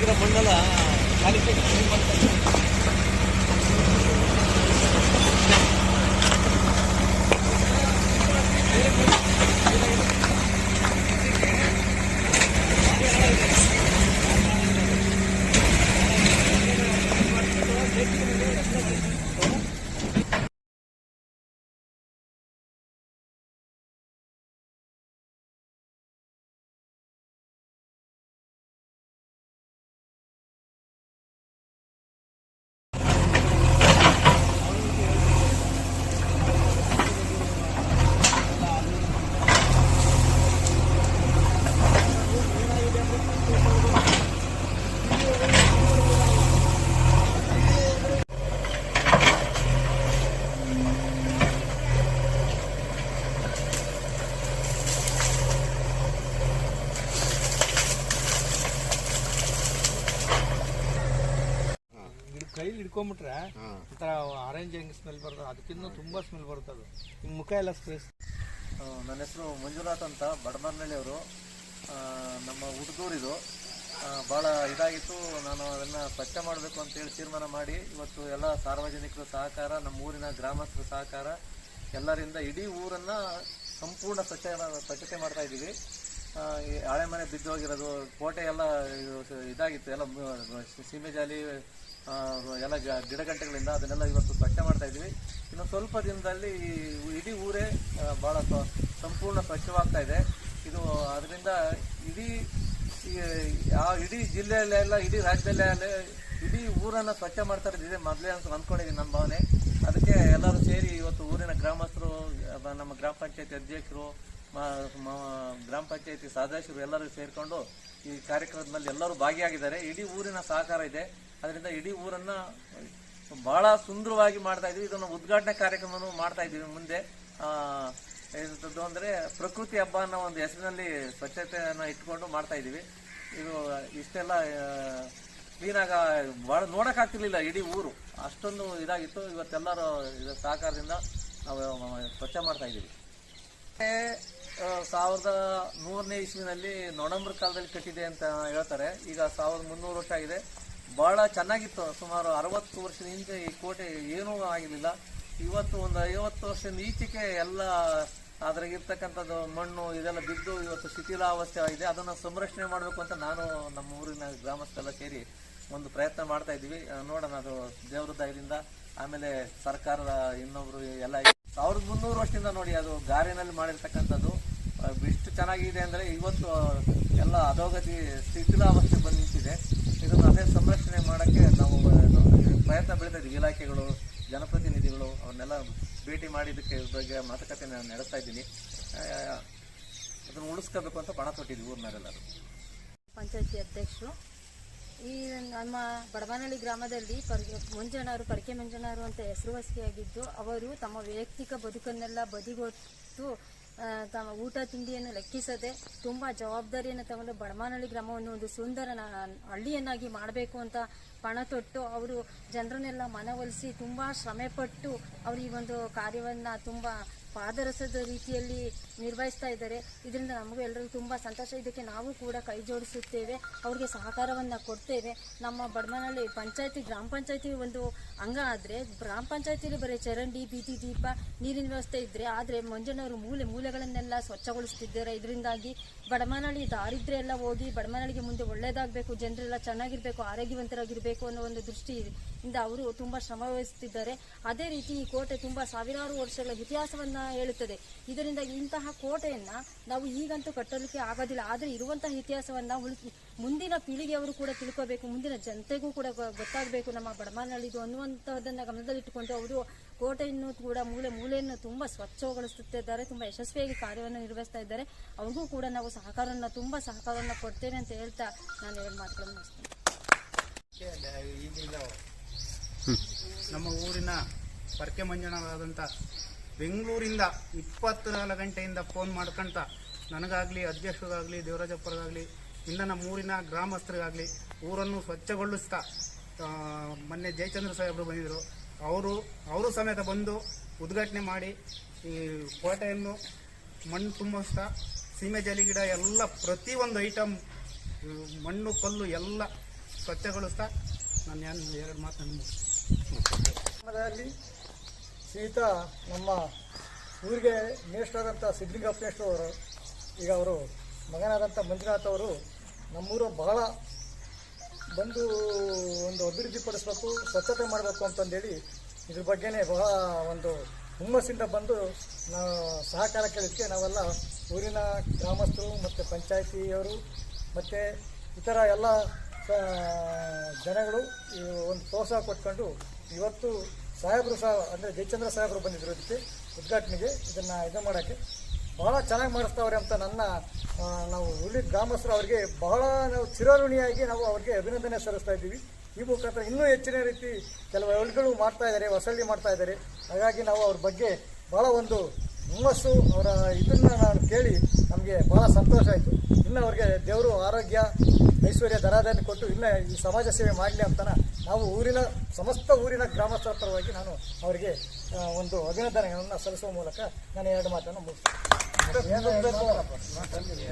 ಆಗಿರೋ ಮಣ್ಣೆಲ್ಲ ಕ್ಲೀನ್ ಮಾಡ್ತಾ ಇದ್ದಾರೆ. ಕೈಲಿ ಹಿಡ್ಕೊಂಬಿಟ್ರೆ ಒಂಥರ ಆರೆಂಜ್ ಹೆಂಗ್ ಸ್ಮೆಲ್ ಬರ್ತದೆ, ಅದಕ್ಕಿಂತ ತುಂಬಾ ಸ್ಮೆಲ್ ಬರ್ತದೆ. ನಿಮ್ಮ ಮುಖ ಎಲ್ಲ ಸ್ಪೇಸ್. ನನ್ನ ಹೆಸರು ಮಂಜುನಾಥ್ ಅಂತ, ಬಡಮರ್ನಳ್ಳಿ ಅವರು. ನಮ್ಮ ಹುಡುಗೂರಿದು ಭಾಳ ಇದಾಗಿತ್ತು. ನಾನು ಅದನ್ನು ಸ್ವಚ್ಛ ಮಾಡಬೇಕು ಅಂತೇಳಿ ತೀರ್ಮಾನ ಮಾಡಿ ಇವತ್ತು ಎಲ್ಲ ಸಾರ್ವಜನಿಕರ ಸಹಕಾರ, ನಮ್ಮ ಊರಿನ ಗ್ರಾಮಸ್ಥರ ಸಹಕಾರ ಎಲ್ಲರಿಂದ ಇಡೀ ಊರನ್ನು ಸಂಪೂರ್ಣ ಸ್ವಚ್ಛತೆ ಮಾಡ್ತಾ ಇದ್ದೀವಿ. ಹಳೆ ಮನೆ ಬಿದ್ದೋಗಿರೋದು, ಕೋಟೆ ಎಲ್ಲ ಇದಾಗಿತ್ತು, ಎಲ್ಲ ಸೀಮೆಜಾಲಿ ಎಲ್ಲ ಗಿಡಗಂಟೆಗಳಿಂದ ಅದನ್ನೆಲ್ಲ ಇವತ್ತು ಸ್ವಚ್ಛ ಮಾಡ್ತಾ ಇದ್ದೀವಿ. ಇನ್ನು ಸ್ವಲ್ಪ ದಿನದಲ್ಲಿ ಇಡೀ ಊರೇ ಭಾಳ ಸಂಪೂರ್ಣ ಸ್ವಚ್ಛವಾಗ್ತಾ ಇದೆ. ಇದು ಅದರಿಂದ ಇಡೀ ಜಿಲ್ಲೆಯಲ್ಲೆಲ್ಲ, ಇಡೀ ರಾಜ್ಯದಲ್ಲೇ ಇಡೀ ಊರನ್ನು ಸ್ವಚ್ಛ ಮಾಡ್ತಾ ಇದ್ದಿದೆ ಮೊದಲೇ ಅಂತ ಅಂದ್ಕೊಂಡಿದ್ದೀನಿ ನನ್ನ ಭಾವನೆ. ಅದಕ್ಕೆ ಎಲ್ಲರೂ ಸೇರಿ ಇವತ್ತು ಊರಿನ ಗ್ರಾಮಸ್ಥರು, ನಮ್ಮ ಗ್ರಾಮ ಪಂಚಾಯತಿ ಅಧ್ಯಕ್ಷರು, ಗ್ರಾಮ ಪಂಚಾಯತಿ ಸದಸ್ಯರು ಎಲ್ಲರೂ ಸೇರಿಕೊಂಡು ಈ ಕಾರ್ಯಕ್ರಮದಲ್ಲಿ ಎಲ್ಲರೂ ಭಾಗಿಯಾಗಿದ್ದಾರೆ. ಇಡೀ ಊರಿನ ಸಹಕಾರ ಇದೆ. ಅದರಿಂದ ಇಡೀ ಊರನ್ನ ಬಹಳ ಸುಂದರವಾಗಿ ಮಾಡ್ತಾ ಇದ್ದೀವಿ. ಇದನ್ನು ಉದ್ಘಾಟನೆ ಕಾರ್ಯಕ್ರಮವನ್ನು ಮಾಡ್ತಾ ಇದ್ದೀವಿ. ಮುಂದೆ ಎಂಥದ್ದು ಅಂದರೆ ಪ್ರಕೃತಿ ಹಬ್ಬ ಅನ್ನೋ ಒಂದು ಹೆಸರಿನಲ್ಲಿ ಸ್ವಚ್ಛತೆಯನ್ನು ಇಟ್ಕೊಂಡು ಮಾಡ್ತಾ ಇದ್ದೀವಿ. ಇದು ಇಷ್ಟೆಲ್ಲ ಕ್ಲೀನಾಗ ಭಾಳ ನೋಡೋಕ್ಕಾಗ್ತಿರ್ಲಿಲ್ಲ ಇಡೀ ಊರು, ಅಷ್ಟೊಂದು ಇದಾಗಿತ್ತು. ಇವತ್ತೆಲ್ಲರೂ ಇದರ ಸಹಕಾರದಿಂದ ನಾವು ಸ್ವಚ್ಛ ಮಾಡ್ತಾ ಇದ್ದೀವಿ. 1100ನೇ ಇಸ್ವಿನಲ್ಲಿ ನೊಣಂಬರ ಕಾಲದಲ್ಲಿ ಕಟ್ಟಿದೆ ಅಂತ ಹೇಳ್ತಾರೆ. ಈಗ 1300 ವರ್ಷ ಆಗಿದೆ. ಭಾಳ ಚೆನ್ನಾಗಿತ್ತು. ಸುಮಾರು 60 ವರ್ಷದ ಹಿಂದೆ ಈ ಕೋಟೆ ಏನೂ ಆಗಿರಲಿಲ್ಲ. ಇವತ್ತು ಒಂದು 50 ವರ್ಷದ ಈಚೆಗೆ ಎಲ್ಲ ಅದ್ರಾಗಿರ್ತಕ್ಕಂಥದ್ದು ಮಣ್ಣು ಇದೆಲ್ಲ ಬಿದ್ದು ಇವತ್ತು ಶಿಥಿಲಾವಸ್ಥೆ ಆಗಿದೆ. ಅದನ್ನು ಸಂರಕ್ಷಣೆ ಮಾಡಬೇಕು ಅಂತ ನಾನು, ನಮ್ಮ ಊರಿನ ಗ್ರಾಮಸ್ಥರೆಲ್ಲ ಸೇರಿ ಒಂದು ಪ್ರಯತ್ನ ಮಾಡ್ತಾ ಇದ್ದೀವಿ. ನೋಡೋಣ, ಅದು ದೇವ್ರ ದಯದಿಂದ. ಆಮೇಲೆ ಸರ್ಕಾರದ ಇನ್ನೊಬ್ರು ಎಲ್ಲ 1300 ವರ್ಷದಿಂದ ನೋಡಿ, ಅದು ಗಾರೆನಲ್ಲಿ ಮಾಡಿರ್ತಕ್ಕಂಥದ್ದು ಎಷ್ಟು ಚೆನ್ನಾಗಿದೆ ಅಂದರೆ ಇವತ್ತು ಎಲ್ಲ ಅಧೋಗತಿ ಶಿಥಿಲಾವಸ್ಥೆ ಬಂದು ನಿಂತಿದೆ. ಇದನ್ನು ಅದೇ ಸಂರಕ್ಷಣೆ ಮಾಡೋಕ್ಕೆ ನಾವು ಪ್ರಯತ್ನ ಬೆಳೀತಾ ಇದ್ದೀವಿ. ಇಲಾಖೆಗಳು, ಜನಪ್ರತಿನಿಧಿಗಳು ಅವ್ರನ್ನೆಲ್ಲ ಭೇಟಿ ಮಾಡಿ ಇದಕ್ಕೆ ಬಗ್ಗೆ ಮಾತುಕತೆ ನಡೆಸ್ತಾ ಇದ್ದೀನಿ. ಅದನ್ನು ಉಳಿಸ್ಕೋಬೇಕು ಅಂತ ಪಣ ತೊಟ್ಟಿದ್ದೀವಿ ಊರಿನವರೆಲ್ಲರೂ. ಪಂಚಾಯತಿ ಅಧ್ಯಕ್ಷರು, ಈ ನಮ್ಮ ಬಡಬನಹಳ್ಳಿ ಗ್ರಾಮದಲ್ಲಿ ಮಂಜಣ್ಣವರು, ಪರಕೆ ಮಂಜಣ್ಣವರು ಅಂತ ಹೆಸರುವಾಸಿಯಾಗಿದ್ದು, ಅವರು ತಮ್ಮ ವೈಯಕ್ತಿಕ ಬದುಕನ್ನೆಲ್ಲ ಬದಿಗೊಟ್ಟು ತಮ್ಮ ಊಟ ತಿಂಡಿಯನ್ನು ಲೆಕ್ಕಿಸದೆ ತುಂಬ ಜವಾಬ್ದಾರಿಯನ್ನು ತಗೊಂಡು ಬಡಮನಹಳ್ಳಿ ಗ್ರಾಮವನ್ನು ಒಂದು ಸುಂದರ ಹಳ್ಳಿಯನ್ನಾಗಿ ಮಾಡಬೇಕು ಅಂತ ಪಣ ತೊಟ್ಟು ಅವರು ಜನರನ್ನೆಲ್ಲ ಮನವೊಲಿಸಿ ತುಂಬ ಶ್ರಮೆಪಟ್ಟು ಅವರು ಈ ಒಂದು ಕಾರ್ಯವನ್ನು ತುಂಬ ಪಾದರಸದ ರೀತಿಯಲ್ಲಿ ನಿರ್ವಹಿಸ್ತಾ ಇದ್ದಾರೆ. ಇದರಿಂದ ನಮಗೂ ಎಲ್ಲರಿಗೂ ತುಂಬ ಸಂತೋಷ. ಇದಕ್ಕೆ ನಾವು ಕೂಡ ಕೈ ಜೋಡಿಸುತ್ತೇವೆ, ಅವ್ರಿಗೆ ಸಹಕಾರವನ್ನು ಕೊಡ್ತೇವೆ. ನಮ್ಮ ಬಡಮನಹಳ್ಳಿ ಪಂಚಾಯತಿ, ಗ್ರಾಮ ಪಂಚಾಯತಿ ಒಂದು ಅಂಗ ಆದರೆ, ಗ್ರಾಮ ಪಂಚಾಯತಿಯಲ್ಲಿ ಬರೀ ಚರಂಡಿ, ಬೀದಿ ದೀಪ, ನೀರಿನ ವ್ಯವಸ್ಥೆ ಇದ್ದರೆ, ಆದರೆ ಮಂಜಣ್ಣವರು ಮೂಲೆಗಳನ್ನೆಲ್ಲ ಸ್ವಚ್ಛಗೊಳಿಸ್ತಿದ್ದಾರೆ. ಇದರಿಂದಾಗಿ ಬಡಮನಹಳ್ಳಿ ದಾರಿದ್ರ್ಯ ಎಲ್ಲ ಹೋಗಿ ಬಡಮನಹಳ್ಳಿಗೆ ಮುಂದೆ ಒಳ್ಳೆಯದಾಗಬೇಕು, ಜನರೆಲ್ಲ ಚೆನ್ನಾಗಿರಬೇಕು, ಆರೋಗ್ಯವಂತರಾಗಿರಬೇಕು ಅನ್ನೋ ಒಂದು ದೃಷ್ಟಿಯಿಂದ ಅವರು ತುಂಬ ಶ್ರಮ ವಹಿಸುತ್ತಿದ್ದಾರೆ. ಅದೇ ರೀತಿ ಈ ಕೋಟೆ ತುಂಬ ಸಾವಿರಾರು ವರ್ಷಗಳ ಇತಿಹಾಸವನ್ನು ಹೇಳುತ್ತದೆ. ಇದರಿಂದ ಇಂತಹ ಕೋಟೆಯನ್ನ ನಾವು ಈಗಂತೂ ಕಟ್ಟಲಿಕ್ಕೆ ಆಗೋದಿಲ್ಲ. ಆದರೆ ಇರುವಂತಹ ಇತಿಹಾಸವನ್ನ ಮುಂದಿನ ಪೀಳಿಗೆಯವರು ಕೂಡ ತಿಳ್ಕೋಬೇಕು, ಮುಂದಿನ ಜನತೆಗೂ ಕೂಡ ಗೊತ್ತಾಗಬೇಕು ನಮ್ಮ ಬಡಮನಹಳ್ಳಿದು ಅನ್ನುವಂತಹದನ್ನ ಗಮನದಲ್ಲಿಟ್ಟುಕೊಂಡು ಅವರು ಕೋಟೆಯನ್ನು ಕೂಡ ಮೂಲೆಯನ್ನು ತುಂಬಾ ಸ್ವಚ್ಛಗೊಳಿಸುತ್ತಿದ್ದಾರೆ. ತುಂಬಾ ಯಶಸ್ವಿಯಾಗಿ ಕಾರ್ಯವನ್ನು ನಿರ್ವಹಿಸ್ತಾ ಇದ್ದಾರೆ. ಅವ್ರಿಗೂ ಕೂಡ ನಾವು ತುಂಬಾ ಸಹಕಾರವನ್ನು ಕೊಡ್ತೇವೆ ಅಂತ ಹೇಳ್ತಾ ನಾನು ಎರಡು ಮಾತುಗಳನ್ನು ಮುಗಿಸ್ತೇನೆ. ನಮ್ಮ ಊರಿನ ಪರಕೆ ಮಂಜಣ್ಣರಾದಂಥ ಬೆಂಗಳೂರಿಂದ 24 ಗಂಟೆಯಿಂದ ಫೋನ್ ಮಾಡ್ಕೊಂತ ನನಗಾಗಲಿ, ಅಧ್ಯಕ್ಷರಿಗಾಗಲಿ, ದೇವರಾಜಪ್ಪರಿಗಾಗಲಿ, ಇನ್ನು ನಮ್ಮ ಊರಿನ ಗ್ರಾಮಸ್ಥರಿಗಾಗಲಿ ಊರನ್ನು ಸ್ವಚ್ಛಗೊಳಿಸ್ತಾ ಮೊನ್ನೆ ಜಯಚಂದ್ರ ಸಾಹೇಬರು ಬಂದಿದ್ದರು. ಅವರು ಸಮೇತ ಬಂದು ಉದ್ಘಾಟನೆ ಮಾಡಿ ಈ ಕೋಟೆಯನ್ನು ಮಣ್ಣು ತುಂಬಿಸ್ತಾ ಸೀಮೆ ಜಲಿ ಗಿಡ ಎಲ್ಲ ಪ್ರತಿಯೊಂದು ಐಟಮ್, ಮಣ್ಣು ಕಲ್ಲು ಎಲ್ಲ ಸ್ವಚ್ಛಗೊಳಿಸ್ತಾ ನಾನು ಎರಡು ಮಾತನ್ನು ಗ್ರಾಮದಲ್ಲಿ ಶ್ರೀಯುತ ನಮ್ಮ ಊರಿಗೆ ಮೇಷ್ಟ್ರಾದಂಥ ಸಿದ್ಧಲಿಂಗಪ್ಪ ಮೇಷ್ಟ್ರು ಅವರು, ಈಗ ಅವರು ಮಗನಾದಂಥ ಮಂಜುನಾಥ್ ಅವರು ನಮ್ಮೂರು ಬಹಳ ಬಂದು ಒಂದು ಅಭಿವೃದ್ಧಿಪಡಿಸ್ಬೇಕು, ಸ್ವಚ್ಛತೆ ಮಾಡಬೇಕು ಅಂತಂದೇಳಿ ಇದ್ರ ಬಗ್ಗೆನೇ ಬಹಳ ಒಂದು ಹುಮ್ಮಸ್ಸಿಂದ ಬಂದು ನಾವು ಸಹಕಾರ ಕೇಳಿದ್ದಕ್ಕೆ ನಾವೆಲ್ಲ ಊರಿನ ಗ್ರಾಮಸ್ಥರು ಮತ್ತು ಪಂಚಾಯಿತಿಯವರು ಮತ್ತು ಇತರ ಎಲ್ಲ ಜನಗಳು ಒಂದು ಪ್ರೋತ್ಸಾಹ ಕೊಟ್ಕೊಂಡು ಇವತ್ತು ಸಾಹೇಬರು ಸಹ ಅಂದರೆ ಜಯಚಂದ್ರ ಸಾಹೇಬರು ಬಂದಿದ್ರು ಇದಕ್ಕೆ ಉದ್ಘಾಟನೆಗೆ ಇದು ಮಾಡೋಕ್ಕೆ ಬಹಳ ಚೆನ್ನಾಗಿ ಮಾಡಿಸ್ತಾವ್ರೆ ಅಂತ ನಾವು ಉಳಿದ ಗ್ರಾಮಸ್ಥರು ಅವರಿಗೆ ಬಹಳ ನಾವು ಚಿರಋಣಿಯಾಗಿ ನಾವು ಅವ್ರಿಗೆ ಅಭಿನಂದನೆ ಸಲ್ಲಿಸ್ತಾ ಇದ್ದೀವಿ. ಈ ಮುಖಾಂತರ ಇನ್ನೂ ಹೆಚ್ಚಿನ ರೀತಿ ಕೆಲವು ಹಳ್ಳಿಗಳು ಮಾಡ್ತಾ ಇದ್ದಾರೆ, ಹೊಸಳ್ಳಿ ಮಾಡ್ತಾ ಇದ್ದಾರೆ. ಹಾಗಾಗಿ ನಾವು ಅವ್ರ ಬಗ್ಗೆ ಭಾಳ ಒಂದು ಹುಮ್ಮಸ್ಸು, ಅವರ ಇದನ್ನು ನಾನು ಕೇಳಿ ನಮಗೆ ಭಾಳ ಸಂತೋಷ ಆಯಿತು. ಇನ್ನು ಅವ್ರಿಗೆ ದೇವರು ಆರೋಗ್ಯ ಐಶ್ವರ್ಯ ಧರಾಧಾನ್ಯ ಕೊಟ್ಟು ಇನ್ನೂ ಈ ಸಮಾಜ ಸೇವೆ ಮಾಡಲಿ ಅಂತ ನಾವು ಸಮಸ್ತ ಊರಿನ ಗ್ರಾಮಸ್ಥರ ಪರವಾಗಿ ನಾನು ಅವರಿಗೆ ಒಂದು ಅಭಿನಂದನೆಗಳನ್ನು ಸಲ್ಲಿಸುವ ಮೂಲಕ ನಾನು ಎರಡು ಮಾತನ್ನು ಮುಗಿಸ್ತೇನೆ.